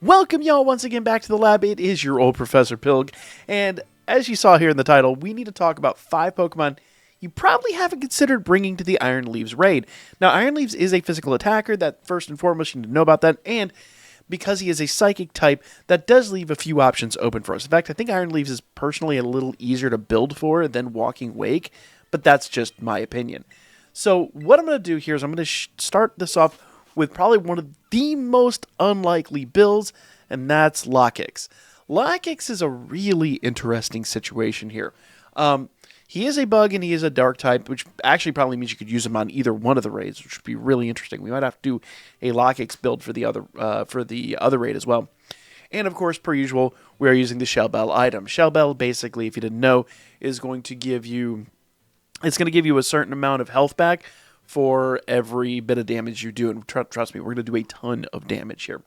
Welcome y'all once again back to the lab. It is your old Professor Pilg, and as you saw here in the title, we need to talk about 5 Pokemon you probably haven't considered bringing to the Iron Leaves raid. Now, Iron Leaves is a physical attacker, that first and foremost you need to know about that, and because he is a psychic type, that does leave a few options open for us. In fact, I think Iron Leaves is personally a little easier to build for than Walking Wake, but that's just my opinion. So what I'm going to do here is I'm going to start this off with probably one of the most unlikely builds, and that's Lokix. Lokix is a really interesting situation here. He is a bug and he is a dark type, which actually probably means you could use him on either one of the raids, which would be really interesting. We might have to do a Lokix build for the other raid as well. And of course, per usual, we are using the Shell Bell item. Shell Bell, basically, if you didn't know, is going to give you a certain amount of health back for every bit of damage you do. And trust me, we're going to do a ton of damage here.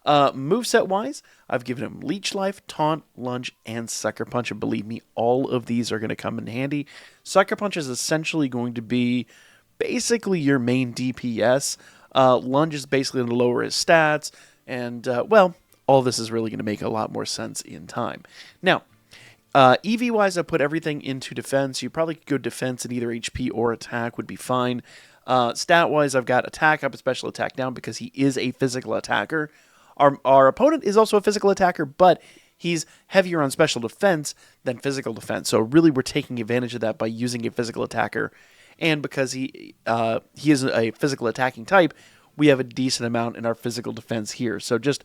Moveset-wise, I've given him Leech Life, Taunt, Lunge, and Sucker Punch. And believe me, all of these are going to come in handy. Sucker Punch is essentially going to be basically your main DPS. Lunge is basically going to lower his stats. And, well, all this is really going to make a lot more sense in time. Now, EV-wise, I put everything into defense. You probably could go defense in either HP or attack would be fine. Stat-wise, I've got attack up and special attack down because he is a physical attacker. Our opponent is also a physical attacker, but he's heavier on special defense than physical defense. So really, we're taking advantage of that by using a physical attacker. And because he is a physical attacking type, we have a decent amount in our physical defense here. So just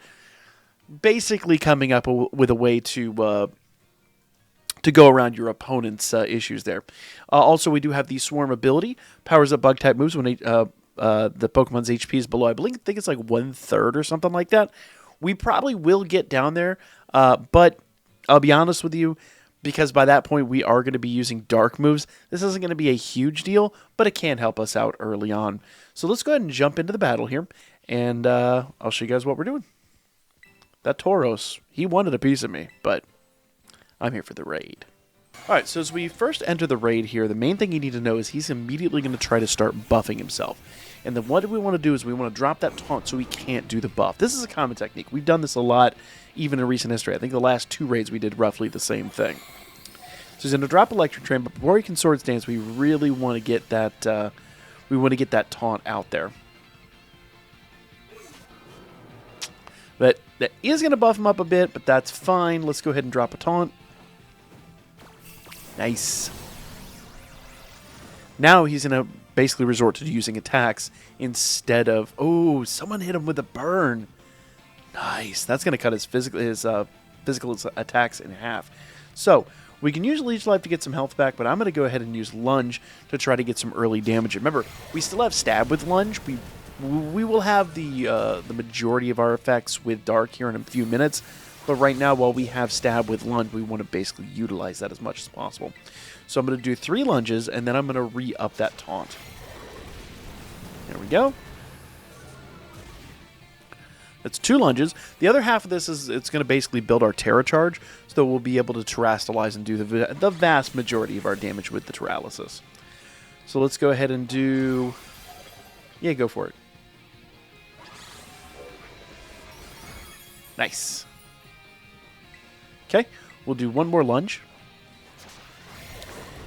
basically coming up with a way to go around your opponent's issues there. Also, we do have the Swarm ability. Powers up bug-type moves when the Pokemon's HP is below, I think it's like 1/3 or something like that. We probably will get down there, but I'll be honest with you, because by that point we are going to be using dark moves. This isn't going to be a huge deal, but it can help us out early on. So let's go ahead and jump into the battle here, and I'll show you guys what we're doing. That Tauros, he wanted a piece of me, but I'm here for the raid. Alright, so as we first enter the raid here, the main thing you need to know is he's immediately going to try to start buffing himself. And then what we want to do is we want to drop that taunt so he can't do the buff. This is a common technique. We've done this a lot, even in recent history. I think the last 2 raids we did roughly the same thing. So he's going to drop Electric Train, but before he can Swords Dance, we really want to get that taunt out there. But that is going to buff him up a bit, but that's fine. Let's go ahead and drop a taunt. Nice. Now he's going to basically resort to using attacks instead of... Oh, someone hit him with a burn. Nice. That's going to cut his physical attacks in half. So, we can use Leech Life to get some health back, but I'm going to go ahead and use Lunge to try to get some early damage. Remember, we still have Stab with Lunge. We will have the majority of our effects with Dark here in a few minutes. But right now, while we have Stab with Lunge, we want to basically utilize that as much as possible. So I'm going to do 3 lunges, and then I'm going to re-up that taunt. There we go. That's 2 lunges. The other half of this is it's going to basically build our Terra Charge, so we'll be able to Terrastalize and do the vast majority of our damage with the Terralysis. So let's go ahead and do... Yeah, go for it. Nice. Okay, we'll do 1 more lunge.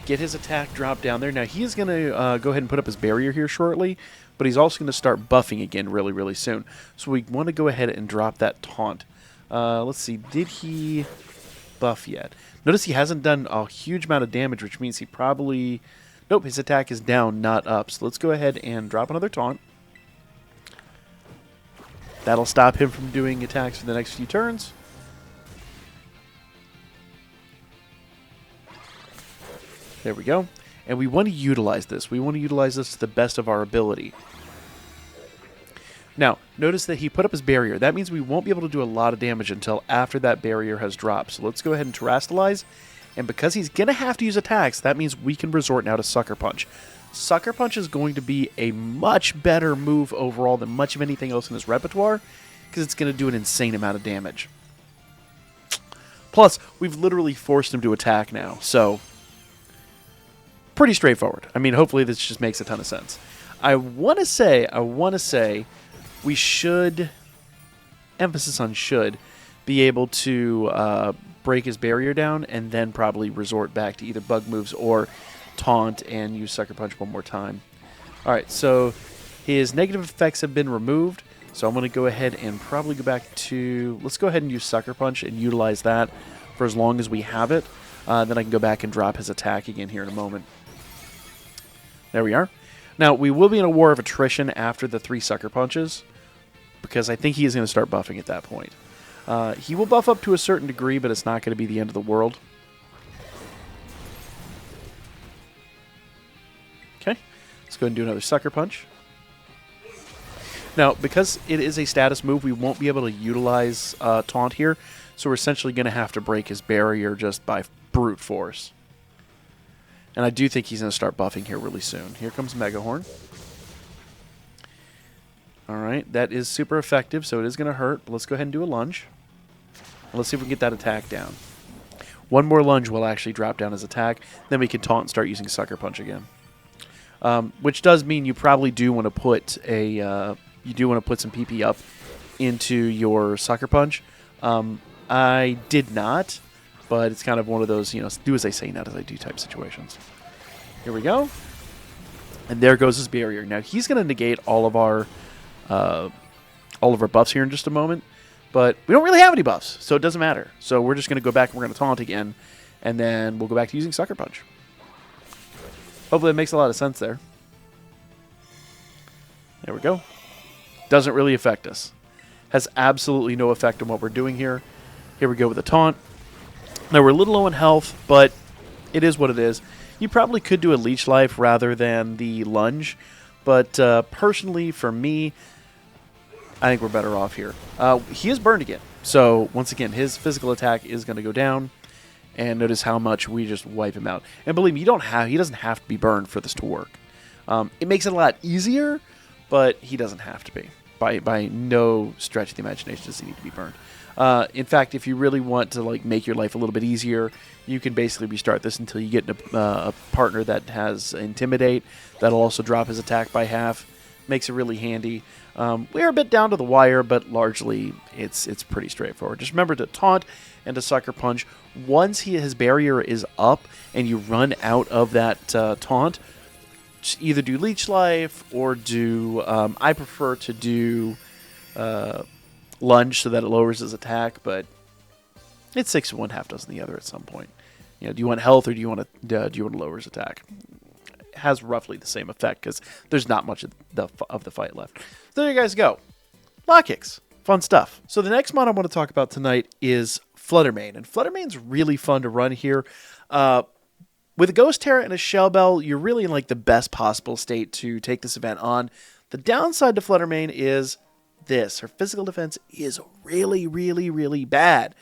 Get his attack drop down there. Now, he is going to go ahead and put up his barrier here shortly, but he's also going to start buffing again really, really soon. So we want to go ahead and drop that taunt. Let's see, did he buff yet? Notice he hasn't done a huge amount of damage, which means he probably... Nope, his attack is down, not up. So let's go ahead and drop another taunt. That'll stop him from doing attacks for the next few turns. There we go. And we want to utilize this. We want to utilize this to the best of our ability. Now, notice that he put up his barrier. That means we won't be able to do a lot of damage until after that barrier has dropped. So let's go ahead and Terrastalize. And because he's going to have to use attacks, that means we can resort now to Sucker Punch. Sucker Punch is going to be a much better move overall than much of anything else in his repertoire, because it's going to do an insane amount of damage. Plus, we've literally forced him to attack now, so pretty straightforward. I mean, hopefully this just makes a ton of sense. I want to say we should emphasis on should, be able to break his barrier down and then probably resort back to either bug moves or taunt and use Sucker Punch one more time. Alright, so his negative effects have been removed, so I'm going to go ahead and probably go back to... Let's go ahead and use Sucker Punch and utilize that for as long as we have it. Then I can go back and drop his attack again here in a moment. There we are. Now, we will be in a war of attrition after the 3 Sucker Punches, because I think he is going to start buffing at that point. He will buff up to a certain degree, but it's not going to be the end of the world. Okay, let's go ahead and do another Sucker Punch. Now, because it is a status move, we won't be able to utilize Taunt here, so we're essentially going to have to break his barrier just by brute force. And I do think he's going to start buffing here really soon. Here comes Mega Horn. Alright, that is super effective, so it is going to hurt. But let's go ahead and do a lunge. Let's see if we can get that attack down. One more lunge will actually drop down his attack. Then we can taunt and start using Sucker Punch again. Which does mean you probably do want to put a... you do want to put some PP up into your Sucker Punch. I did not, but it's kind of one of those, you know, do as I say, not as I do type situations. Here we go. And there goes his barrier. Now, he's going to negate all of our buffs here in just a moment, but we don't really have any buffs, so it doesn't matter. So we're just going to go back and we're going to taunt again, and then we'll go back to using Sucker Punch. Hopefully that makes a lot of sense there. There we go. Doesn't really affect us. Has absolutely no effect on what we're doing here. Here we go with the taunt. Now we're a little low in health, but it is what it is. You probably could do a Leech Life rather than the lunge, but personally for me, I think we're better off here. He is burned again, so once again his physical attack is going to go down, and notice how much we just wipe him out. And believe me, he doesn't have to be burned for this to work. It makes it a lot easier, but he doesn't have to be. By no stretch of the imagination does he need to be burned. In fact, if you really want to like make your life a little bit easier, you can basically restart this until you get a partner that has Intimidate. That'll also drop his attack by half. Makes it really handy. We're a bit down to the wire, but largely it's pretty straightforward. Just remember to taunt and to Sucker Punch. Once his barrier is up and you run out of that taunt, either do Leech Life or do... I prefer to do Lunge so that it lowers his attack, but it's 6 of one, half dozen the other at some point. You know, do you want health or do you want to lower his attack? It has roughly the same effect because there's not much of the fight left. So there you guys go. Lokix. Fun stuff. So the next mod I want to talk about tonight is Flutter Mane, and Flutter Mane's really fun to run here. With a Ghost Terra and a Shell Bell, you're really in like the best possible state to take this event on. The downside to Flutter Mane is this. Her physical defense is really, really, really bad.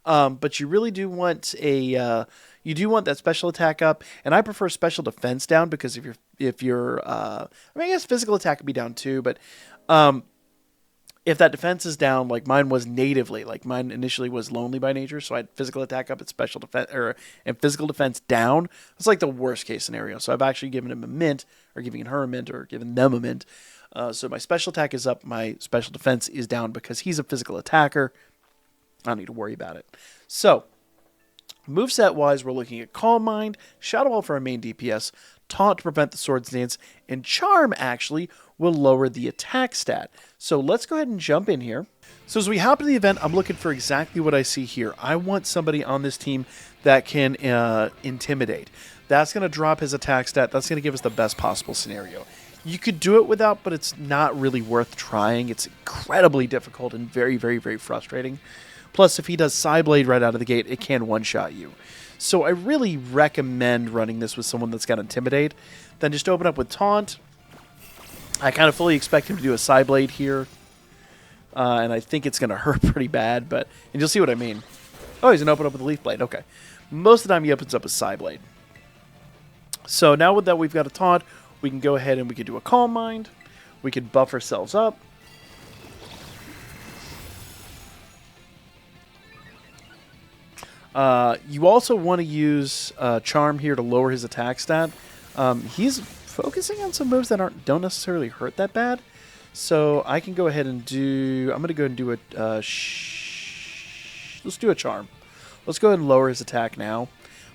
But you really do want that special attack up, and I prefer special defense down because if you're I mean, I guess physical attack could be down too, but if that defense is down, like mine was natively, like mine initially was lonely by nature, so I had physical attack up at special defense and physical defense down. It's like the worst case scenario. So I've actually given him a mint, or giving her a mint, or given them a mint. So my special attack is up, my special defense is down because he's a physical attacker. I don't need to worry about it. So, moveset-wise, we're looking at Calm Mind, Shadow Ball for our main DPS, Taunt to prevent the Swords Dance, and Charm, actually, will lower the attack stat. So let's go ahead and jump in here. So as we hop into the event, I'm looking for exactly what I see here. I want somebody on this team that can Intimidate. That's going to drop his attack stat. That's going to give us the best possible scenario. You could do it without, but it's not really worth trying. It's incredibly difficult and very, very, very frustrating. Plus, if he does Psyblade right out of the gate, it can one-shot you. So I really recommend running this with someone that's got Intimidate. Then just open up with Taunt. I kind of fully expect him to do a Psyblade here. And I think it's going to hurt pretty bad, and you'll see what I mean. Oh, he's going to open up with a Leaf Blade. Okay. Most of the time he opens up a Psyblade. So now with that we've got a Taunt, we can go ahead and we can do a Calm Mind. We can buff ourselves up. You also want to use Charm here to lower his attack stat. He's focusing on some moves that don't necessarily hurt that bad. So I can go ahead and do... I'm going to go ahead and do a... let's do a charm. Let's go ahead and lower his attack now.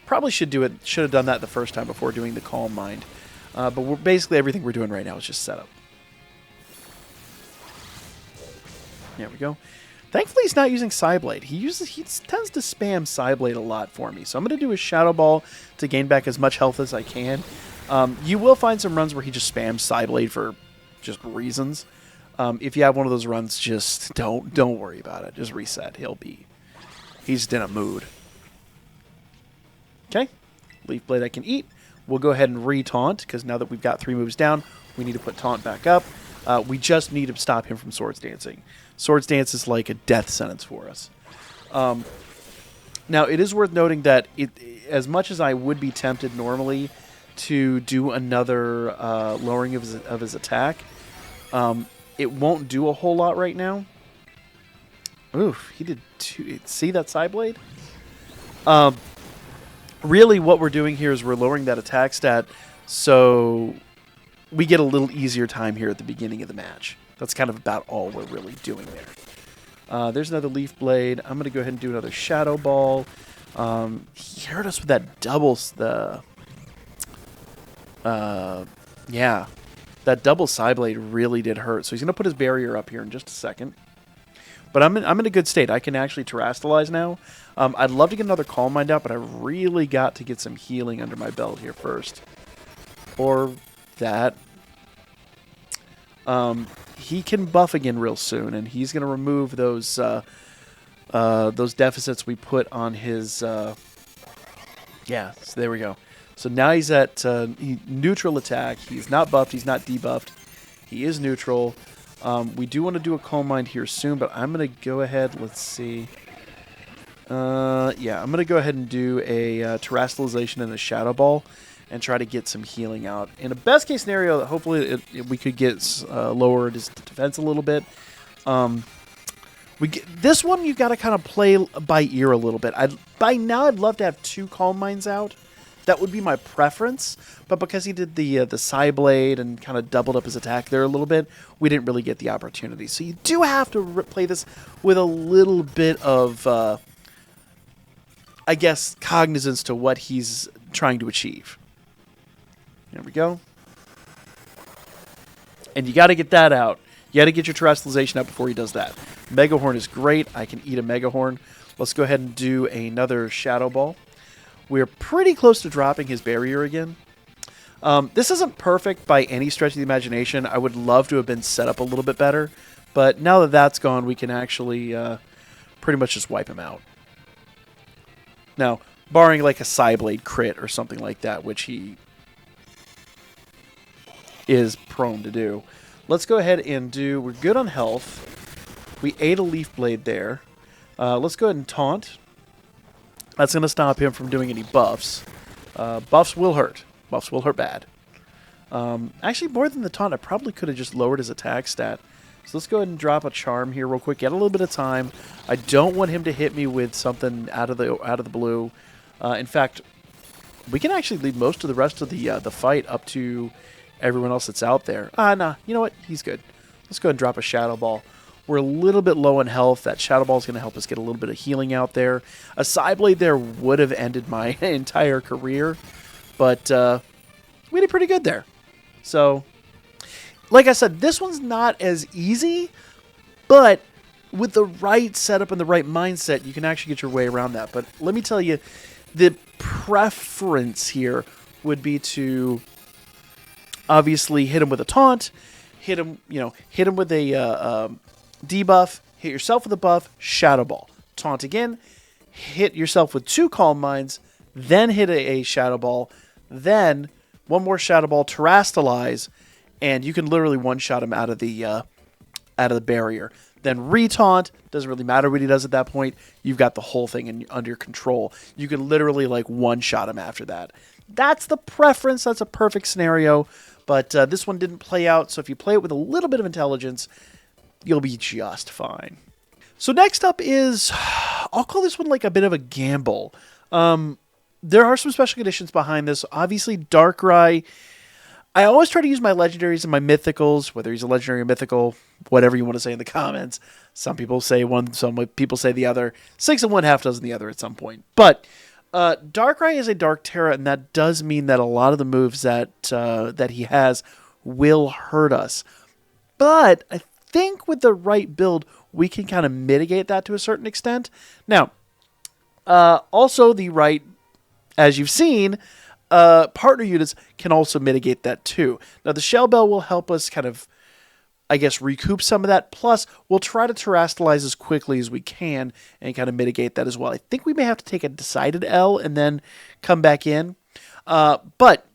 Probably should have done that the first time before doing the Calm Mind. But basically everything we're doing right now is just setup. There we go. Thankfully, he's not using Psyblade. He tends to spam Psyblade a lot for me. So I'm going to do a Shadow Ball to gain back as much health as I can. You will find some runs where he just spams Psyblade for just reasons. If you have one of those runs, just don't worry about it. Just reset. He's in a mood. Okay. Leaf Blade I can eat. We'll go ahead and re-taunt, because now that we've got 3 moves down, we need to put taunt back up. We just need to stop him from Swords Dancing. Swords Dance is like a death sentence for us. Now, it is worth noting that as much as I would be tempted normally to do another lowering of his attack, it won't do a whole lot right now. Oof, he did 2. See that Psyblade? Really, what we're doing here is we're lowering that attack stat so we get a little easier time here at the beginning of the match. That's kind of about all we're really doing there. There's another Leaf Blade. I'm going to go ahead and do another Shadow Ball. He hurt us with that double... yeah. That double Psyblade really did hurt. So he's going to put his barrier up here in just a second. But I'm in a good state. I can actually Terrastalize now. I'd love to get another Calm Mind out, but I really got to get some healing under my belt here first. Or that... he can buff again real soon, and he's going to remove those deficits we put on his... yeah, so there we go. So now he's at neutral attack. He's not buffed. He's not debuffed. He is neutral. We do want to do a Calm Mind here soon, but I'm going to go ahead. Let's see. Yeah, I'm going to go ahead and do a Terrastalization and a Shadow Ball and try to get some healing out. In a best-case scenario, hopefully we could get lowered his defense a little bit. This one, you've got to kind of play by ear a little bit. By now, I'd love to have 2 Calm Minds out. That would be my preference, but because he did the Psyblade and kind of doubled up his attack there a little bit, we didn't really get the opportunity. So you do have to play this with a little bit of, I guess, cognizance to what he's trying to achieve. There we go. And you got to get that out. You got to get your Terrestrialization out before he does that. Mega Horn is great. I can eat a Mega Horn. Let's go ahead and do another Shadow Ball. We're pretty close to dropping his barrier again. This isn't perfect by any stretch of the imagination. I would love to have been set up a little bit better. But now that that's gone, we can actually pretty much just wipe him out. Now, barring like a Psyblade crit or something like that, which he is prone to do. Let's go ahead and do... We're good on health. We ate a Leaf Blade there. Let's go ahead and taunt. That's going to stop him from doing any buffs. Buffs will hurt. Buffs will hurt bad. Actually, more than the taunt, I probably could have just lowered his attack stat. So let's go ahead and drop a charm here real quick. Get a little bit of time. I don't want him to hit me with something out of the blue. In fact, we can actually leave most of the rest of the fight up to everyone else that's out there. Nah. You know what? He's good. Let's go ahead and drop a Shadow Ball. We're a little bit low in health. That Shadow Ball is going to help us get a little bit of healing out there. A Psyblade there would have ended my entire career, but we did pretty good there. So, like I said, this one's not as easy, but with the right setup and the right mindset, you can actually get your way around that. But let me tell you, the preference here would be to obviously hit him with a taunt, hit him with a debuff, hit yourself with a buff, Shadow Ball. Taunt again, hit yourself with 2 Calm Minds, then hit a Shadow Ball, then one more Shadow Ball, Terrastalize, and you can literally one-shot him out of the barrier. Then re-taunt, doesn't really matter what he does at that point, you've got the whole thing under control. You can literally like one-shot him after that. That's the preference, that's a perfect scenario, but this one didn't play out, so if you play it with a little bit of intelligence, you'll be just fine. So next up is, I'll call this one like a bit of a gamble. There are some special conditions behind this. Obviously, Darkrai, I always try to use my legendaries and my mythicals, whether he's a legendary or mythical, whatever you want to say in the comments. Some people say one, some people say the other. 6 and 1, half dozen the other at some point. But Darkrai is a Dark Terra, and that does mean that a lot of the moves that that he has will hurt us. But I think with the right build, we can kind of mitigate that to a certain extent. Now, also the right, as you've seen, partner units can also mitigate that too. Now, the Shell Bell will help us kind of, I guess, recoup some of that. Plus, we'll try to terrestrialize as quickly as we can and kind of mitigate that as well. I think we may have to take a decided L and then come back in. But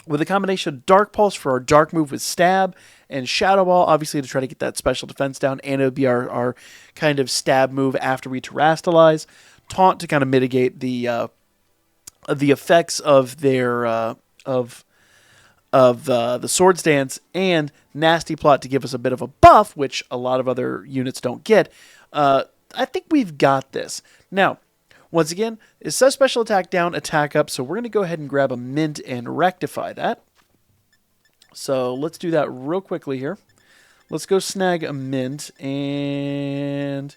with a combination of Dark Pulse for our Dark move with Stab and Shadow Ball, obviously to try to get that special defense down, and it would be our kind of Stab move after we terrestrialize. Taunt to kind of mitigate the effects of their the Swords Dance, and Nasty Plot to give us a bit of a buff, which a lot of other units don't get. I think we've got this. Now, once again, it says special attack down, attack up, so we're going to go ahead and grab a Mint and rectify that. So let's do that real quickly here. Let's go snag a Mint, and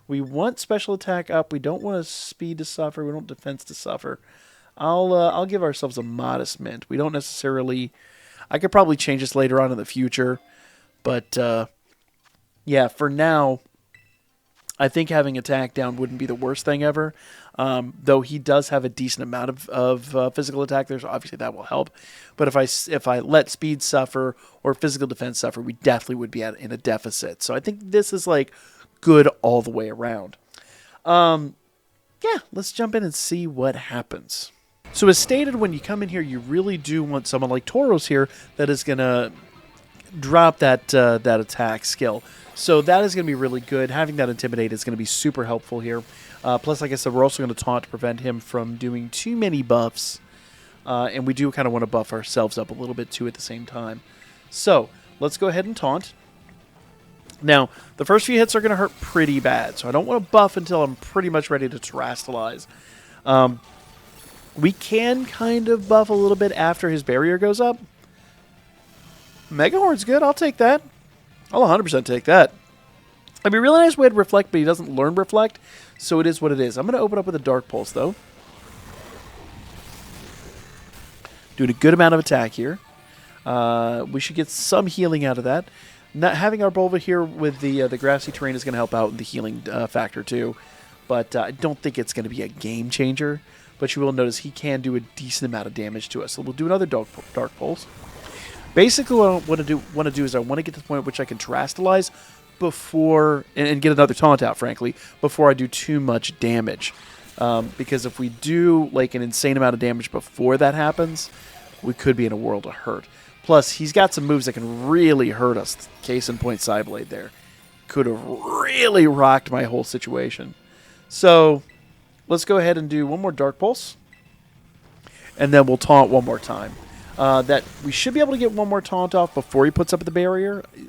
we want special attack up. We don't want a speed to suffer. We don't want defense to suffer. I'll give ourselves a modest Mint. We don't necessarily... I could probably change this later on in the future. But, yeah, for now, I think having attack down wouldn't be the worst thing ever. Though he does have a decent amount of physical attack there, so obviously that will help. But if I let speed suffer or physical defense suffer, we definitely would be in a deficit. So I think this is, like, good all the way around. Yeah, let's jump in and see what happens. So as stated, when you come in here, you really do want someone like Tauros here that is going to drop that attack skill. So that is going to be really good. Having that Intimidate is going to be super helpful here. Plus, like I said, we're also going to taunt to prevent him from doing too many buffs. And we do kind of want to buff ourselves up a little bit too at the same time. So let's go ahead and taunt. Now, the first few hits are going to hurt pretty bad. So I don't want to buff until I'm pretty much ready to terrestrialize. We can kind of buff a little bit after his barrier goes up. Mega Horn's good. I'll take that. I'll 100% take that. It'd be a really nice way to Reflect, but he doesn't learn Reflect, so it is what it is. I'm going to open up with a Dark Pulse, though. Doing a good amount of attack here. We should get some healing out of that. Not having our Bulba here with the grassy terrain is going to help out in the healing factor, too. But I don't think it's going to be a game changer. But you will notice he can do a decent amount of damage to us. So we'll do another Dark Pulse. Basically, what I want to do is I want to get to the point at which I can terrestrialize before and get another taunt out, frankly, before I do too much damage. Because if we do like an insane amount of damage before that happens, we could be in a world of hurt. Plus, he's got some moves that can really hurt us. Case in point, Psyblade there. Could have really rocked my whole situation. So let's go ahead and do one more Dark Pulse. And then we'll taunt one more time. That we should be able to get one more taunt off before he puts up the barrier, I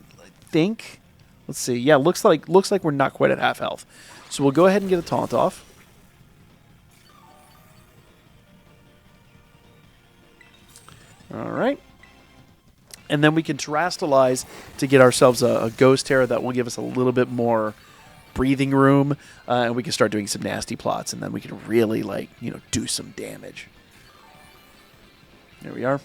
think. Let's see. Yeah, looks like we're not quite at half health. So we'll go ahead and get a taunt off. All right. And then we can terrestrialize to get ourselves a Ghost Terror that will give us a little bit more breathing room, and we can start doing some nasty plots, and then we can really, like, do some damage. There we are.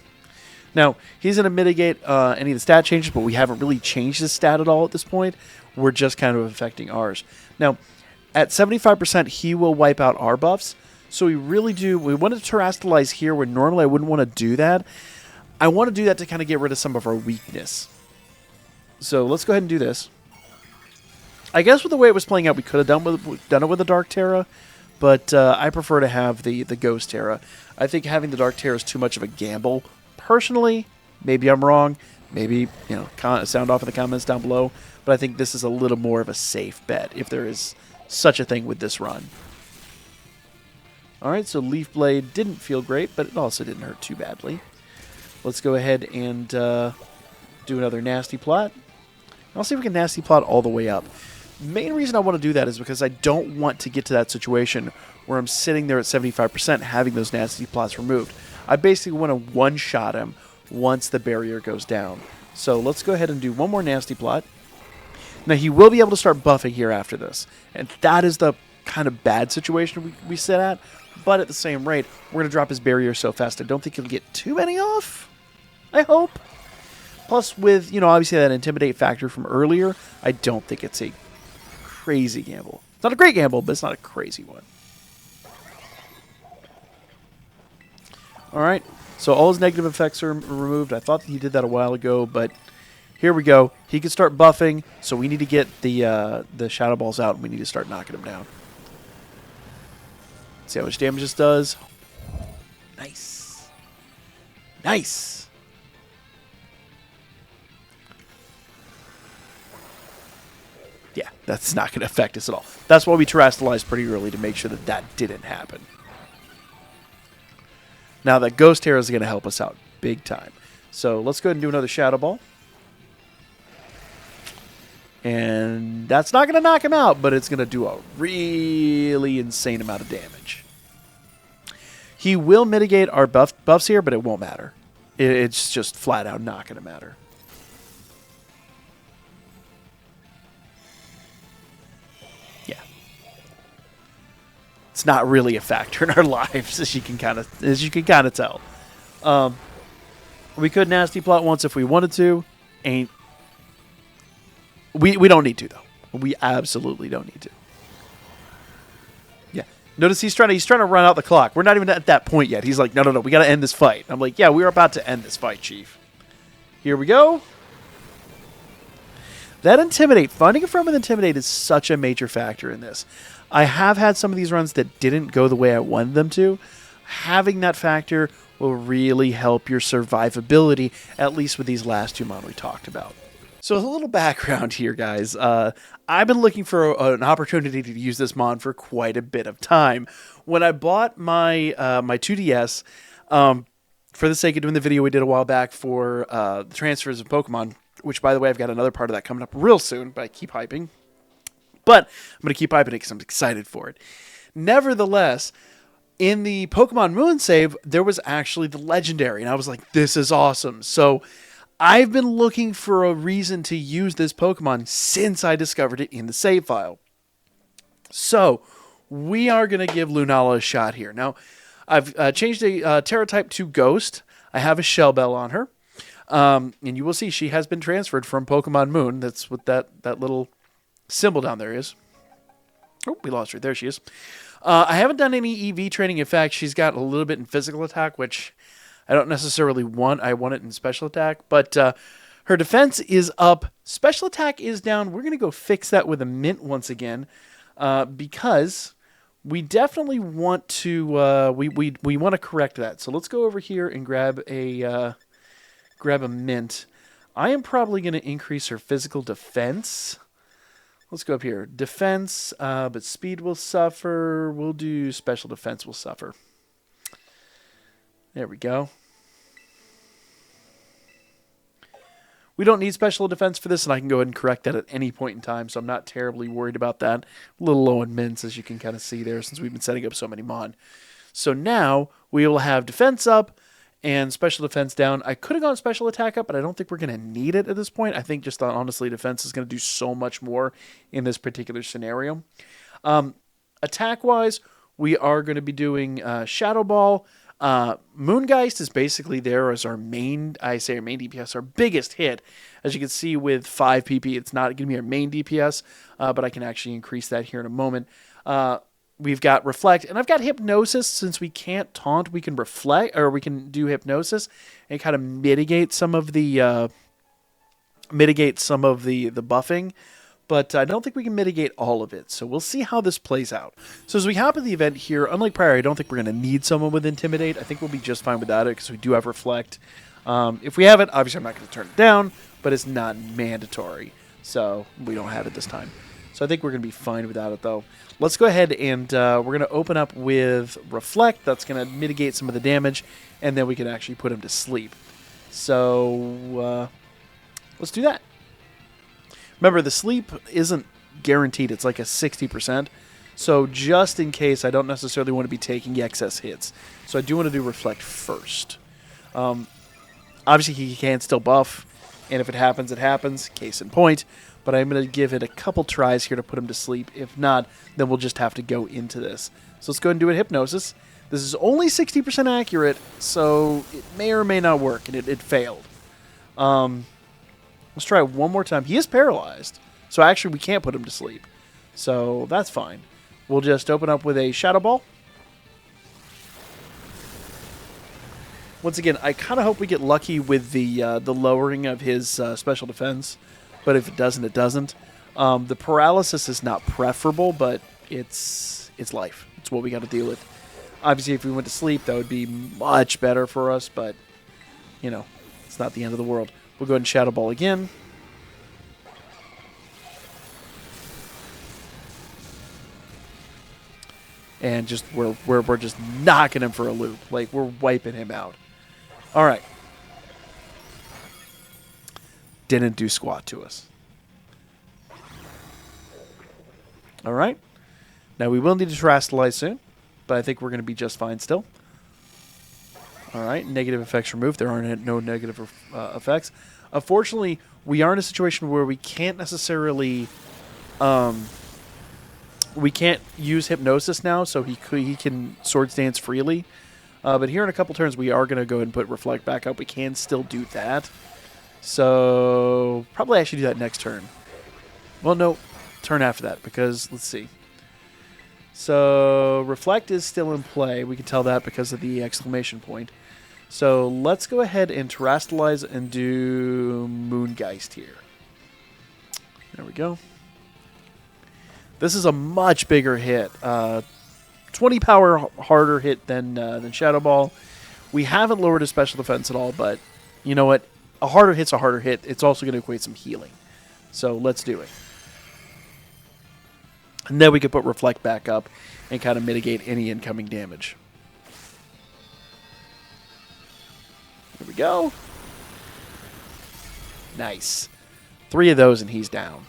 Now, he's going to mitigate any of the stat changes, but we haven't really changed his stat at all at this point. We're just kind of affecting ours. Now, at 75%, he will wipe out our buffs, so we really do. We want to terrestrialize here where normally I wouldn't want to do that. I want to do that to kind of get rid of some of our weakness. So let's go ahead and do this. I guess with the way it was playing out, we could have done it with the Dark Terra, but I prefer to have the Ghost Terra. I think having the Dark Terra is too much of a gamble. Personally, maybe I'm wrong. Maybe, sound off in the comments down below. But I think this is a little more of a safe bet, if there is such a thing with this run. Alright, so Leaf Blade didn't feel great, but it also didn't hurt too badly. Let's go ahead and do another Nasty Plot. I'll see if we can Nasty Plot all the way up. Main reason I want to do that is because I don't want to get to that situation where I'm sitting there at 75% having those Nasty Plots removed. I basically want to one-shot him, once the barrier goes down. So let's go ahead and do one more Nasty Plot. Now, he will be able to start buffing here after this, and that is the kind of bad situation we sit at, but at the same rate, we're going to drop his barrier so fast I don't think he'll get too many off, I hope. Plus, with, you know, obviously that Intimidate factor from earlier, I don't think it's a crazy gamble. It's not a great gamble, but it's not a crazy one. Alright, so all his negative effects are removed. I thought that he did that a while ago, but here we go. He can start buffing, so we need to get the Shadow Balls out, and we need to start knocking him down. See how much damage this does. Nice. Nice. Yeah, that's not going to affect us at all. That's why we terastallized pretty early, to make sure that that didn't happen. Now that Ghost Hair is going to help us out big time. So let's go ahead and do another Shadow Ball. And that's not going to knock him out, but it's going to do a really insane amount of damage. He will mitigate our buffs here, but it won't matter. It's just flat out not going to matter. Yeah. It's not really a factor in our lives, as you can kind of tell. We could Nasty Plot once if we wanted to. We don't need to, though. We absolutely don't need to. Yeah. Notice he's trying to run out the clock. We're not even at that point yet. He's like, no, we got to end this fight. I'm like, yeah, we're about to end this fight, Chief. Here we go. That Intimidate, finding a friend with Intimidate is such a major factor in this. I have had some of these runs that didn't go the way I wanted them to. Having that factor will really help your survivability, at least with these last two mon we talked about. So a little background here, guys. I've been looking for an opportunity to use this mon for quite a bit of time. When I bought my my 2DS, for the sake of doing the video we did a while back for the transfers of Pokemon, which, by the way, I've got another part of that coming up real soon, but I keep hyping. But I'm going to keep hyping it because I'm excited for it. Nevertheless, in the Pokemon Moon save, there was actually the Legendary, and I was like, this is awesome. So I've been looking for a reason to use this Pokemon since I discovered it in the save file. So we are going to give Lunala a shot here. Now, I've changed a Terra type to Ghost. I have a Shell Bell on her. And you will see she has been transferred from Pokemon Moon. That's what that little symbol down there is. Oh, we lost her. There she is. I haven't done any EV training. In fact, she's got a little bit in physical attack, which I don't necessarily want. I want it in special attack. But her defense is up. Special attack is down. We're going to go fix that with a Mint once again. Because we definitely want to we want to correct that. So let's go over here and grab a Mint. I am probably going to increase her physical defense. Let's go up here. Defense, but speed will suffer. We'll do special defense will suffer. There we go. We don't need special defense for this, and I can go ahead and correct that at any point in time, so I'm not terribly worried about that. A little low in mints, as you can kind of see there, since we've been setting up so many mon. So now we will have defense up and special defense down. I could have gone special attack up, but I don't think we're going to need it at this point. I think just honestly, defense is going to do so much more in this particular scenario. Attack-wise, we are going to be doing Shadow Ball. Moongeist is basically there as our main, our main DPS, our biggest hit. As you can see with 5 PP, it's not going to be our main DPS, but I can actually increase that here in a moment. We've got Reflect, and I've got Hypnosis. Since we can't taunt, we can Reflect, or we can do Hypnosis and kind of mitigate some of the buffing. But I don't think we can mitigate all of it, so we'll see how this plays out. So as we hop in the event here, unlike prior, I don't think we're going to need someone with Intimidate. I think we'll be just fine without it because we do have Reflect. If we have it, obviously I'm not going to turn it down, but it's not mandatory, so we don't have it this time. So I think we're going to be fine without it, though. Let's go ahead and we're going to open up with Reflect. That's going to mitigate some of the damage, and then we can actually put him to sleep. So let's do that. Remember, the sleep isn't guaranteed. It's like a 60%. So just in case, I don't necessarily want to be taking excess hits. So I do want to do Reflect first. Obviously, he can still buff, and if it happens, it happens. Case in point. But I'm going to give it a couple tries here to put him to sleep. If not, then we'll just have to go into this. So let's go ahead and do a Hypnosis. This is only 60% accurate, so it may or may not work, and it failed. Let's try it one more time. He is paralyzed, so actually we can't put him to sleep. So that's fine. We'll just open up with a Shadow Ball. Once again, I kind of hope we get lucky with the lowering of his special defense. But if it doesn't, it doesn't. The paralysis is not preferable, but it's life. It's what we got to deal with. Obviously, if we went to sleep, that would be much better for us, but, you know, it's not the end of the world. We'll go ahead and Shadow Ball again. And just we're just knocking him for a loop. Like, we're wiping him out. All right. Didn't do squat to us. All right. Now, we will need to terastallize soon, but I think we're going to be just fine still. All right. Negative effects removed. There are no negative effects. Unfortunately, we are in a situation where we can't necessarily... we can't use Hypnosis now, so he can Swords Dance freely. But here in a couple turns, we are going to go ahead and put Reflect back up. We can still do that. So, probably I should do that next turn. Well, no, turn after that, because, let's see. So, Reflect is still in play. We can tell that because of the exclamation point. So, let's go ahead and Terastallize and do Moongeist here. There we go. This is a much bigger hit. 20 power harder hit than Shadow Ball. We haven't lowered his special defense at all, but you know what? A harder hit's a harder hit. It's also going to equate some healing. So let's do it. And then we can put Reflect back up and kind of mitigate any incoming damage. Here we go. Nice. 3 of those and he's down.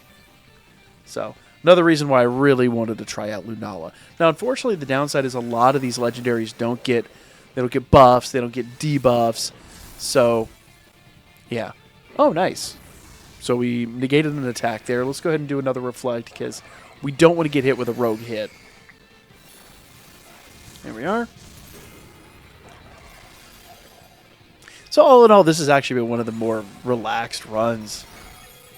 So another reason why I really wanted to try out Lunala. Now, unfortunately, the downside is a lot of these legendaries don't get buffs, they don't get debuffs. So, yeah. Oh, nice. So we negated an attack there. Let's go ahead and do another Reflect because we don't want to get hit with a rogue hit. There we are. So all in all, this has actually been one of the more relaxed runs,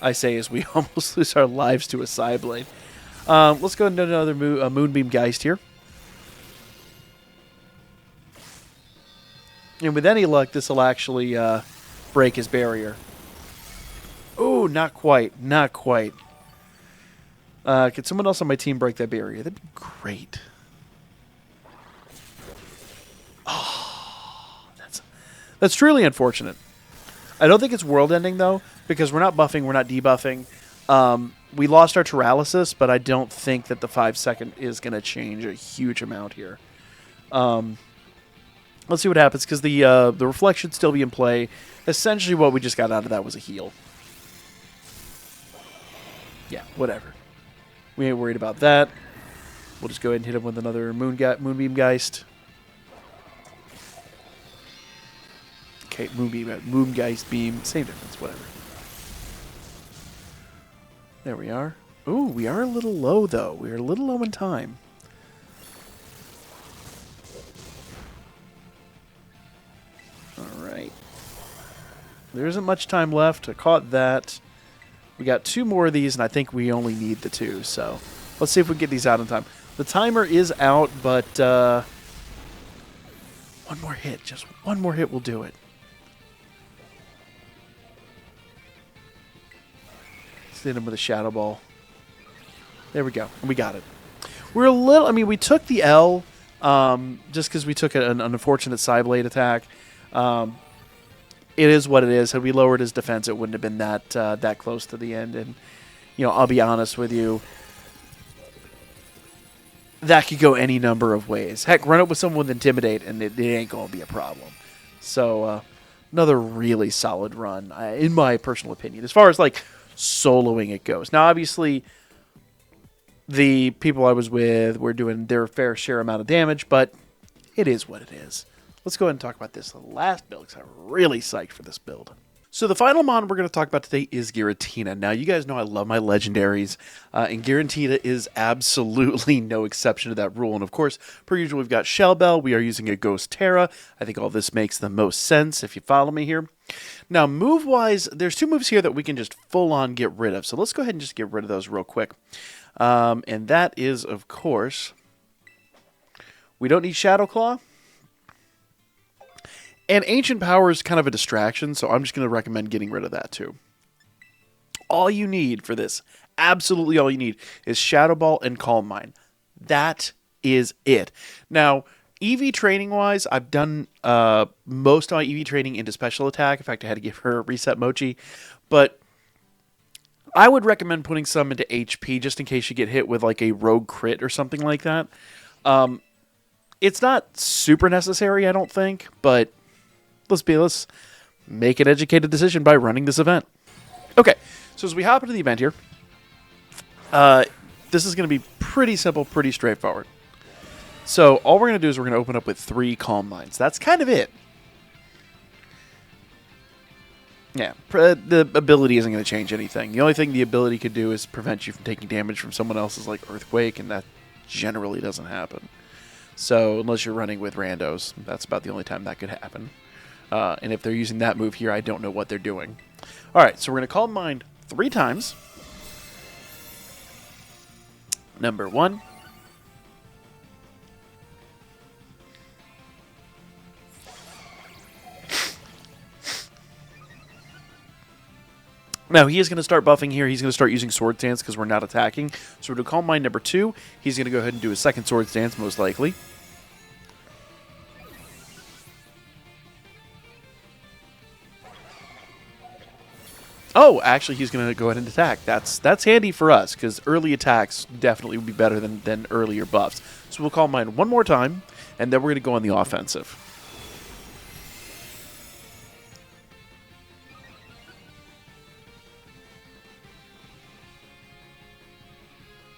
I say, as we almost lose our lives to a Psyblade. Let's go and do another Moonbeam Geist here. And with any luck, this will actually break his barrier. Ooh, not quite. Not quite. Could someone else on my team break that barrier? That'd be great. Oh, that's truly unfortunate. I don't think it's world-ending, though, because we're not buffing, we're not debuffing. We lost our Paralysis, but I don't think that the 5-second is going to change a huge amount here. Let's see what happens, because the Reflect should still be in play. Essentially, what we just got out of that was a heal. Yeah, whatever. We ain't worried about that. We'll just go ahead and hit him with another Moonbeam Geist. Okay, Moongeist Beam. Same difference, whatever. There we are. Ooh, we are a little low, though. We're a little low in time. Alright. There isn't much time left. I caught that. We got 2 more of these, and I think we only need the 2. So let's see if we can get these out in time. The timer is out, but one more hit. Just one more hit will do it. Let's hit him with a Shadow Ball. There we go. And we got it. We're a little... I mean, we took the L just because we took an unfortunate Psyblade attack. It is what it is. Had we lowered his defense, it wouldn't have been that close to the end. And, you know, I'll be honest with you, that could go any number of ways. Heck, run up with someone with Intimidate, and it ain't going to be a problem. So, another really solid run, in my personal opinion, as far as, like, soloing it goes. Now, obviously, the people I was with were doing their fair share amount of damage, but it is what it is. let's go ahead and talk about this last build because I'm really psyched for this build. So the final mon we're going to talk about today is Giratina. Now, you guys know I love my legendaries, and Giratina is absolutely no exception to that rule. And of course, per usual, we've got Shell Bell. We are using a Ghost Terra. I think all this makes the most sense if you follow me here. Now, move-wise, there's two moves here that we can just full-on get rid of. So let's go ahead and just get rid of those real quick. And that is, of course, we don't need Shadow Claw. And Ancient Power is kind of a distraction, so I'm just going to recommend getting rid of that too. All you need for this, absolutely all you need, is Shadow Ball and Calm Mind. That is it. Now, EV training-wise, I've done most of my EV training into special attack. In fact, I had to give her a reset mochi. But I would recommend putting some into HP just in case you get hit with like a rogue crit or something like that. It's not super necessary, I don't think, but let's make an educated decision by running this event. Okay, so as we hop into the event here, this is going to be pretty simple, pretty straightforward. So all we're going to do is we're going to open up with 3 Calm Minds. That's kind of it. Yeah, the ability isn't going to change anything. The only thing the ability could do is prevent you from taking damage from someone else's like Earthquake, and that generally doesn't happen. So unless you're running with randos, that's about the only time that could happen. And if they're using that move here, I don't know what they're doing. Alright, so we're going to Calm Mind 3 times. Number 1. Now, he is going to start buffing here. He's going to start using Sword Stance because we're not attacking. So we're going to Calm Mind number 2. He's going to go ahead and do his second Sword Stance, most likely. Oh, actually, he's going to go ahead and attack. That's handy for us, because early attacks definitely would be better than earlier buffs. So we'll Calm Mind one more time, and then we're going to go on the offensive.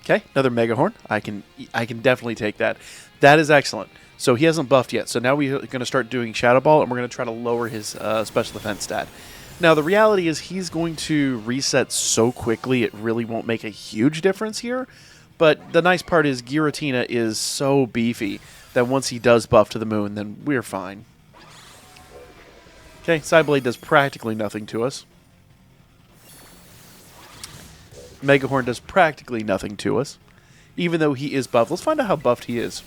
Okay, another Mega Horn. I can definitely take that. That is excellent. So he hasn't buffed yet. So now we're going to start doing Shadow Ball, and we're going to try to lower his special defense stat. Now, the reality is he's going to reset so quickly it really won't make a huge difference here. But the nice part is Giratina is so beefy that once he does buff to the moon, then we're fine. Okay, Psyblade does practically nothing to us. Mega Horn does practically nothing to us, even though he is buffed. Let's find out how buffed he is.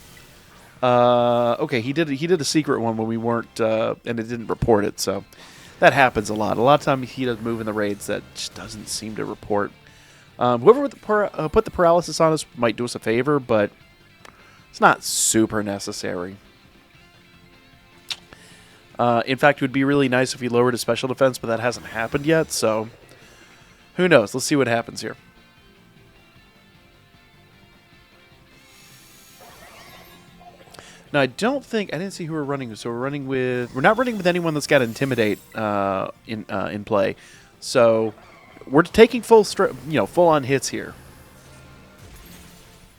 Okay, he did a secret one when we weren't, and it didn't report it, so that happens a lot. A lot of times he does move in the raids that just doesn't seem to report. Whoever put the paralysis on us might do us a favor, but it's not super necessary. In fact, it would be really nice if he lowered his special defense, but that hasn't happened yet, so who knows? Let's see what happens here. Now, I didn't see who we're running with. So we're not running with anyone that's got Intimidate in play. So we're taking full on hits here.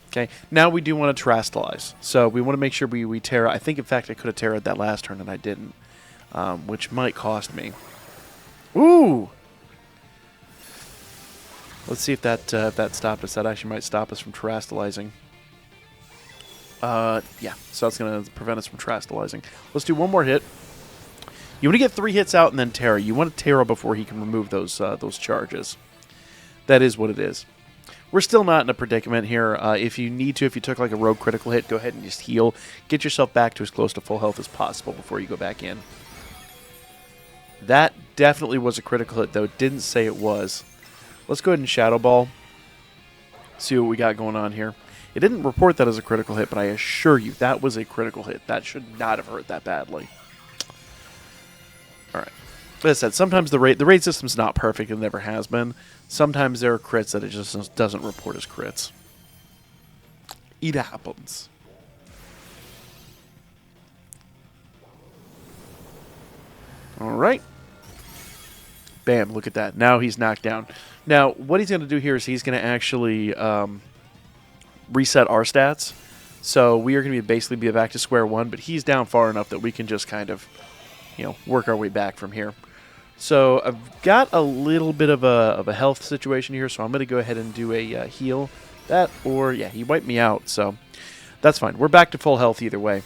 Okay. Now we do want to Terrastalize. So we want to make sure we Terra. I think, in fact, I could have Terra'd that last turn and I didn't, which might cost me. Ooh. Let's see if that stopped us. That actually might stop us from Terrastalizing. Yeah, so that's going to prevent us from Terrastalizing. Let's do one more hit. You want to get 3 hits out and then Terra. You want to Terra before he can remove those charges. That is what it is. We're still not in a predicament here. If you need to, if you took like a rogue critical hit, go ahead and just heal. Get yourself back to as close to full health as possible before you go back in. That definitely was a critical hit, though. It didn't say it was. Let's go ahead and Shadow Ball. See what we got going on here. It didn't report that as a critical hit, but I assure you that was a critical hit. That should not have hurt that badly. All right. As I said, sometimes the raid system's not perfect. It never has been. Sometimes there are crits that it just doesn't report as crits. It happens. All right. Bam, look at that. Now he's knocked down. Now, what he's going to do here is he's going to actually reset our stats. So we are going to basically be back to square one, but he's down far enough that we can just kind of, work our way back from here. So I've got a little bit of a health situation here, so I'm going to go ahead and do a heal. That, or, yeah, he wiped me out, so that's fine. We're back to full health either way.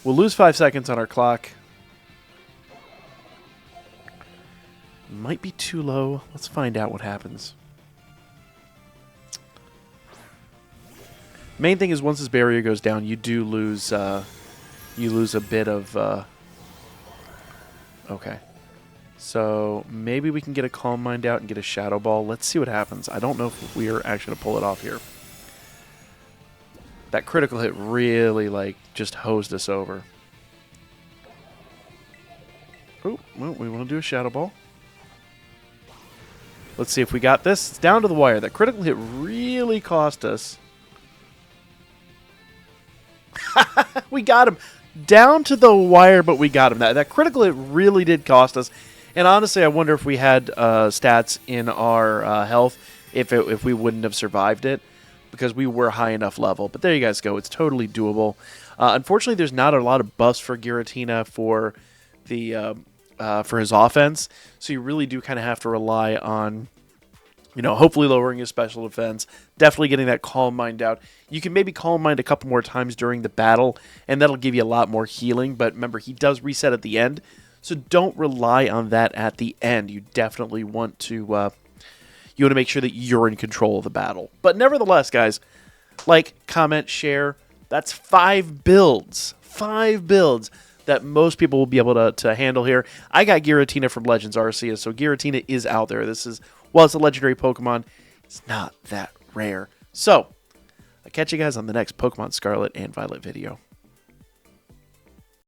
We'll lose 5 seconds on our clock. Might be too low. Let's find out what happens. Main thing is once this barrier goes down, you do lose a bit of okay. So maybe we can get a Calm Mind out and get a Shadow Ball. Let's see what happens. I don't know if we are actually going to pull it off here. That critical hit really, like, just hosed us over. Oh, well, we want to do a Shadow Ball. Let's see if we got this. It's down to the wire. That critical hit really cost us. We got him. Down to the wire, but we got him. That critical hit really did cost us. And honestly, I wonder if we had stats in our health, if we wouldn't have survived it, because we were high enough level. But there you guys go. It's totally doable. Unfortunately, there's not a lot of buffs for Giratina for the for his offense, so you really do kind of have to rely on, hopefully lowering his special defense, definitely getting that Calm Mind out. You can maybe Calm Mind a couple more times during the battle, and that'll give you a lot more healing. But remember, he does reset at the end. So don't rely on that at the end. You definitely want to make sure that you're in control of the battle. But nevertheless, guys, like, comment, share. That's 5 builds. 5 builds that most people will be able to handle here. I got Giratina from Legends Arceus, so Giratina is out there. This is, while it's a legendary Pokemon, it's not that rare. So, I'll catch you guys on the next Pokemon Scarlet and Violet video.